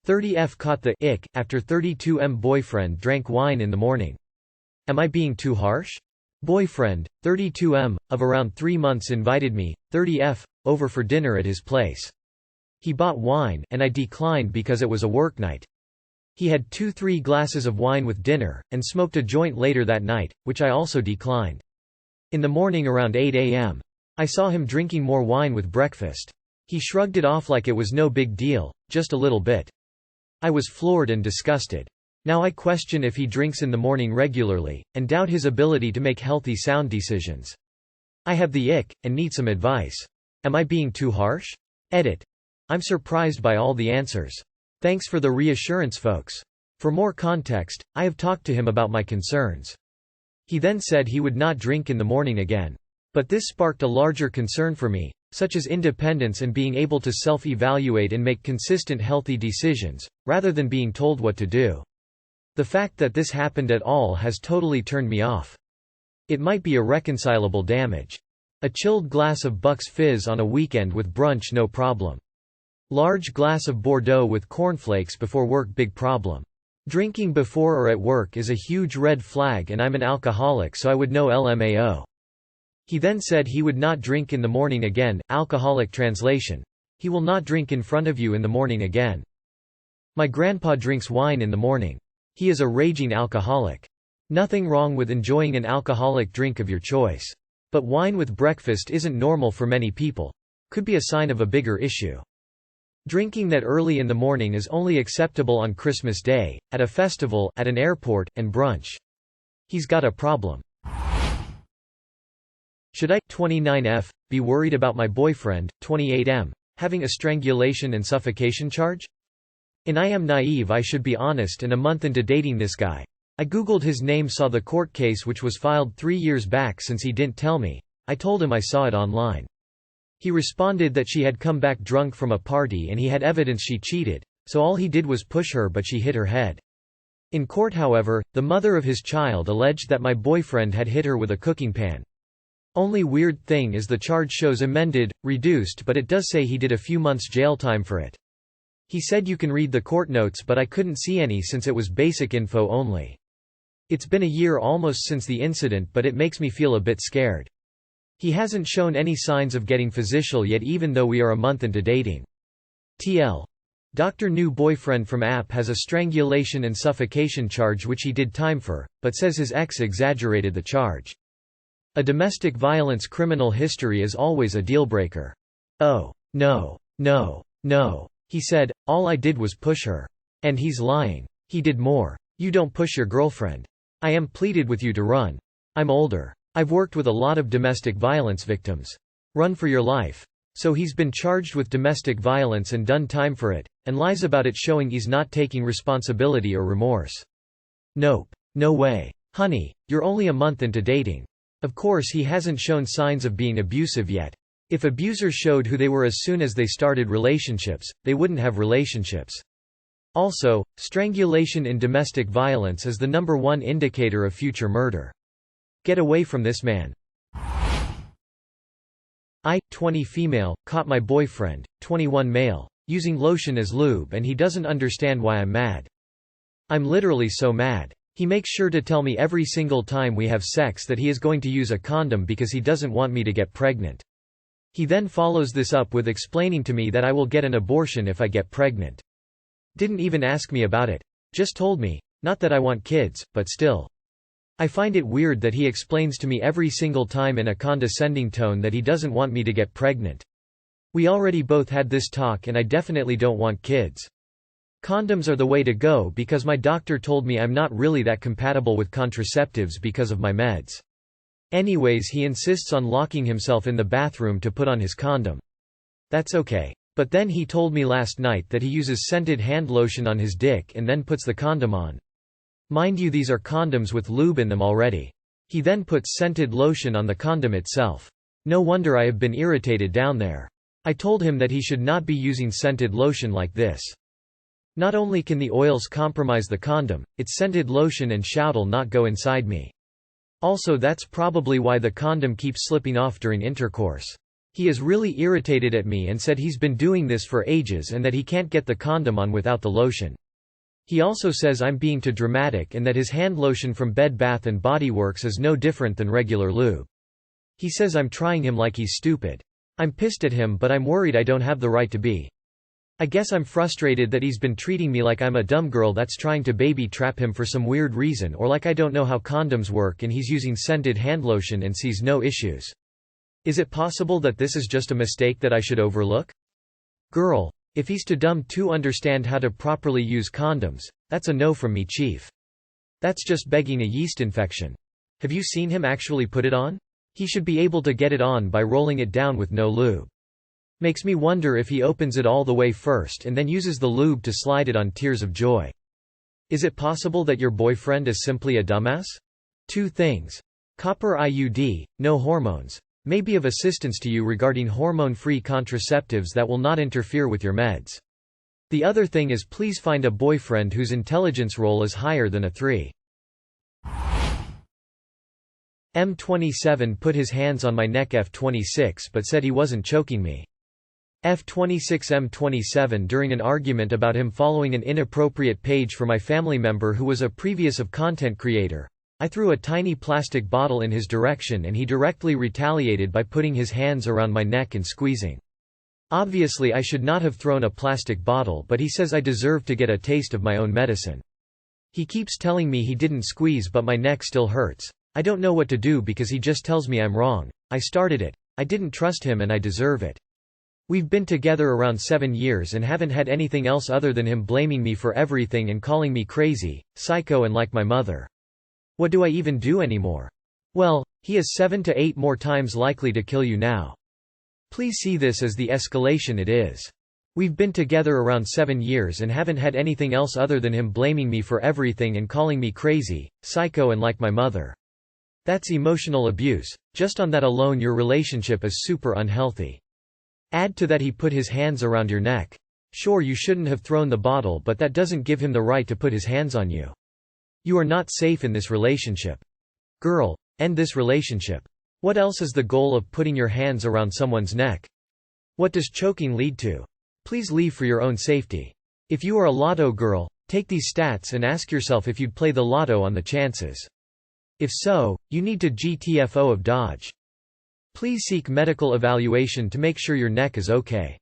30F caught the ick after 32M boyfriend drank wine in the morning. Am I being too harsh? Boyfriend, 32M, of around 3 months invited me, 30F, over for dinner at his place. He bought wine, and I declined because it was a work night. He had 2-3 glasses of wine with dinner, and smoked a joint later that night, which I also declined. In the morning around 8 a.m. I saw him drinking more wine with breakfast. He shrugged it off like it was no big deal, just a little bit. I was floored and disgusted. Now I question if he drinks in the morning regularly, and doubt his ability to make healthy sound decisions. I have the ick, and need some advice. Am I being too harsh? Edit. I'm surprised by all the answers. Thanks for the reassurance, folks. For more context, I have talked to him about my concerns. He then said he would not drink in the morning again. But this sparked a larger concern for me, such as independence and being able to self-evaluate and make consistent healthy decisions, rather than being told what to do. The fact that this happened at all has totally turned me off. It might be irreconcilable damage. A chilled glass of Bucks Fizz on a weekend with brunch, no problem. Large glass of Bordeaux with cornflakes before work, big problem. Drinking before or at work is a huge red flag, and I'm an alcoholic, so I would know LMAO. He then said he would not drink in the morning again. Alcoholic translation. He will not drink in front of you in the morning again. My grandpa drinks wine in the morning. He is a raging alcoholic. Nothing wrong with enjoying an alcoholic drink of your choice. But wine with breakfast isn't normal for many people. Could be a sign of a bigger issue. Drinking that early in the morning is only acceptable on Christmas Day, at a festival, at an airport, and brunch. He's got a problem. Should I, 29F, be worried about my boyfriend, 28M, having a strangulation and suffocation charge? I am naive, I should be honest, and a month into dating this guy. I googled his name, saw the court case which was filed 3 years back. Since he didn't tell me, I told him I saw it online. He responded that she had come back drunk from a party and he had evidence she cheated, so all he did was push her, but she hit her head. In court, however, the mother of his child alleged that my boyfriend had hit her with a cooking pan. Only weird thing is the charge shows amended, reduced, but it does say he did a few months jail time for it. He said you can read the court notes, but I couldn't see any since it was basic info only. It's been a year almost since the incident, but it makes me feel a bit scared. He hasn't shown any signs of getting physical yet, even though we are a month into dating. TL. Dr. New boyfriend from app has a strangulation and suffocation charge which he did time for, but says his ex exaggerated the charge. A domestic violence criminal history is always a dealbreaker. Oh, no, no, no. He said, all I did was push her. And he's lying. He did more. You don't push your girlfriend. I am pleaded with you to run. I'm older. I've worked with a lot of domestic violence victims. Run for your life. So he's been charged with domestic violence and done time for it, and lies about it, showing he's not taking responsibility or remorse. Nope. No way. Honey, you're only a month into dating. Of course he hasn't shown signs of being abusive yet. If abusers showed who they were as soon as they started relationships, they wouldn't have relationships. Also, strangulation in domestic violence is the #1 indicator of future murder. Get away from this man. 20 female, caught my boyfriend, 21 male, using lotion as lube and he doesn't understand why I'm mad. I'm literally so mad. He makes sure to tell me every single time we have sex that he is going to use a condom because he doesn't want me to get pregnant. He then follows this up with explaining to me that I will get an abortion if I get pregnant. Didn't even ask me about it. Just told me. Not that I want kids, but still. I find it weird that he explains to me every single time in a condescending tone that he doesn't want me to get pregnant. We already both had this talk and I definitely don't want kids. Condoms are the way to go because my doctor told me I'm not really that compatible with contraceptives because of my meds. Anyways, he insists on locking himself in the bathroom to put on his condom. That's okay. But then he told me last night that he uses scented hand lotion on his dick and then puts the condom on. Mind you, these are condoms with lube in them already. He then puts scented lotion on the condom itself. No wonder I have been irritated down there. I told him that he should not be using scented lotion like this. Not only can the oils compromise the condom, its scented lotion and shout'll not go inside me. Also, that's probably why the condom keeps slipping off during intercourse. He is really irritated at me and said he's been doing this for ages and that he can't get the condom on without the lotion. He also says I'm being too dramatic and that his hand lotion from Bed Bath & Body Works is no different than regular lube. He says I'm trying him like he's stupid. I'm pissed at him, but I'm worried I don't have the right to be. I guess I'm frustrated that he's been treating me like I'm a dumb girl that's trying to baby trap him for some weird reason, or like I don't know how condoms work and he's using scented hand lotion and sees no issues. Is it possible that this is just a mistake that I should overlook? Girl: if he's too dumb to understand how to properly use condoms, that's a no from me, chief. That's just begging a yeast infection. Have you seen him actually put it on? He should be able to get it on by rolling it down with no lube. Makes me wonder if he opens it all the way first and then uses the lube to slide it on. Tears of joy. Is it possible that your boyfriend is simply a dumbass? 2 things. Copper IUD, no hormones, may be of assistance to you regarding hormone-free contraceptives that will not interfere with your meds. The other thing is, please find a boyfriend whose intelligence roll is higher than a 3. M27 put his hands on my neck F26 but said he wasn't choking me. F26 M27 during an argument about him following an inappropriate page for my family member who was a previous of content creator. I threw a tiny plastic bottle in his direction and he directly retaliated by putting his hands around my neck and squeezing. Obviously I should not have thrown a plastic bottle, but he says I deserve to get a taste of my own medicine. He keeps telling me he didn't squeeze but my neck still hurts. I don't know what to do because he just tells me I'm wrong. I started it. I didn't trust him and I deserve it. We've been together around 7 years and haven't had anything else other than him blaming me for everything and calling me crazy, psycho and like my mother. What do I even do anymore? Well, he is 7 to 8 more times likely to kill you now. Please see this as the escalation it is. We've been together around 7 years and haven't had anything else other than him blaming me for everything and calling me crazy, psycho and like my mother. That's emotional abuse. Just on that alone your relationship is super unhealthy. Add to that he put his hands around your neck. Sure, you shouldn't have thrown the bottle, but that doesn't give him the right to put his hands on you. You are not safe in this relationship. Girl, end this relationship. What else is the goal of putting your hands around someone's neck? What does choking lead to? Please leave for your own safety. If you are a lotto girl, take these stats and ask yourself if you'd play the lotto on the chances. If so, you need to GTFO of Dodge. Please seek medical evaluation to make sure your neck is okay.